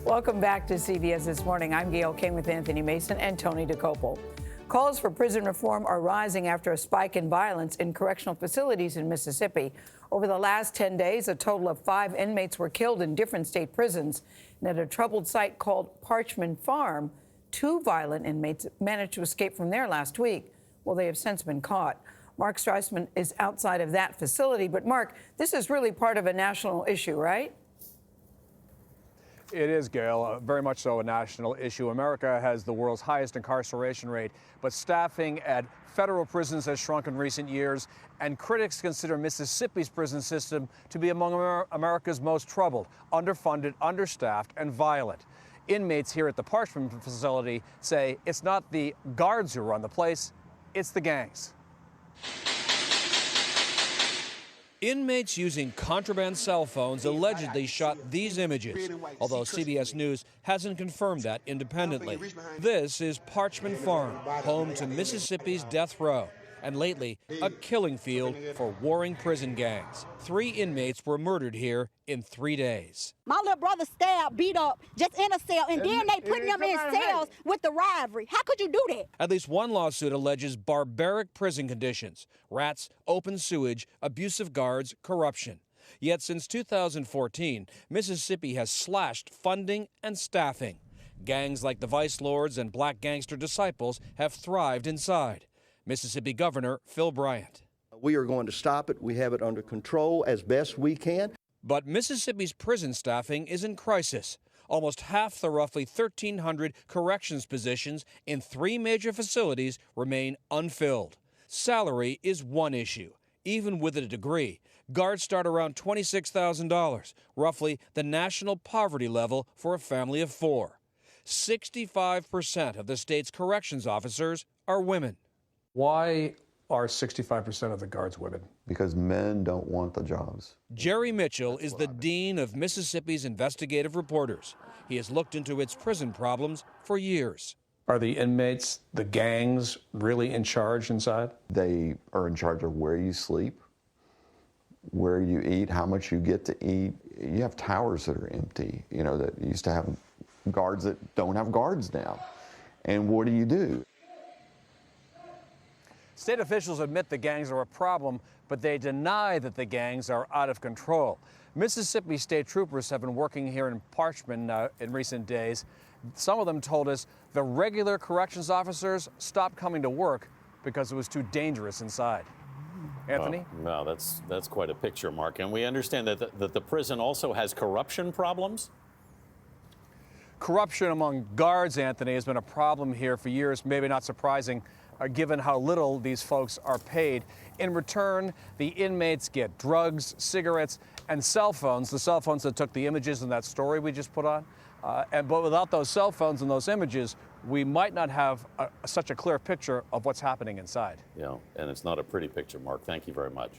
Welcome back to CBS This Morning. I'm Gayle King with Anthony Mason and Tony Dokoupil. Calls for prison reform are rising after a spike in violence in correctional facilities in Mississippi. Over the last 10 days, a total of 5 inmates were killed in different state prisons. And at a troubled site called Parchman Farm, 2 violent inmates managed to escape from there last week. Well, they have since been caught. Mark Strassman is outside of that facility. But, Mark, this is really part of a national issue, right? It is, Gayle, very much so a national issue. America has the world's highest incarceration rate, but staffing at federal prisons has shrunk in recent years, and critics consider Mississippi's prison system to be among America's most troubled, underfunded, understaffed, and violent. Inmates here at the Parchman facility say it's not the guards who run the place, it's the gangs. Inmates using contraband cell phones allegedly shot these images, although CBS News hasn't confirmed that independently. This is Parchman Farm, home to Mississippi's death row, and lately a killing field for warring prison gangs. 3 inmates were murdered here in 3 days. My little brother stabbed, beat up, just in a cell, and then they putting them in cells with the rivalry. How could you do that? At least one lawsuit alleges barbaric prison conditions: rats, open sewage, abusive guards, corruption. Yet since 2014, Mississippi has slashed funding and staffing. Gangs like the Vice Lords and Black Gangster Disciples have thrived inside. Mississippi Governor Phil Bryant. We are going to stop it. We have it under control as best we can. But Mississippi's prison staffing is in crisis. Almost half the roughly 1,300 corrections positions in 3 major facilities remain unfilled. Salary is one issue. Even with a degree, guards start around $26,000, roughly the national poverty level for a family of 4. 65% of the state's corrections officers are women. Why are 65% of the guards women? Because men don't want the jobs. Jerry Mitchell is the dean of Mississippi's investigative reporters. He has looked into its prison problems for years. Are the inmates, the gangs, really in charge inside? They are in charge of where you sleep, where you eat, how much you get to eat. You have towers that are empty, that used to have guards that don't have guards now. And what do? State officials admit the gangs are a problem, but they deny that the gangs are out of control. Mississippi state troopers have been working here in Parchman in recent days. Some of them told us the regular corrections officers stopped coming to work because it was too dangerous inside. Anthony? Well, that's quite a picture, Mark. And we understand that the prison also has corruption problems? Corruption among guards, Anthony, has been a problem here for years, maybe not surprising, given how little these folks are paid. In return, the inmates get drugs, cigarettes, and cell phones, the cell phones that took the images in that story we just put on. But without those cell phones and those images, we might not have such a clear picture of what's happening inside. Yeah, and it's not a pretty picture, Mark. Thank you very much.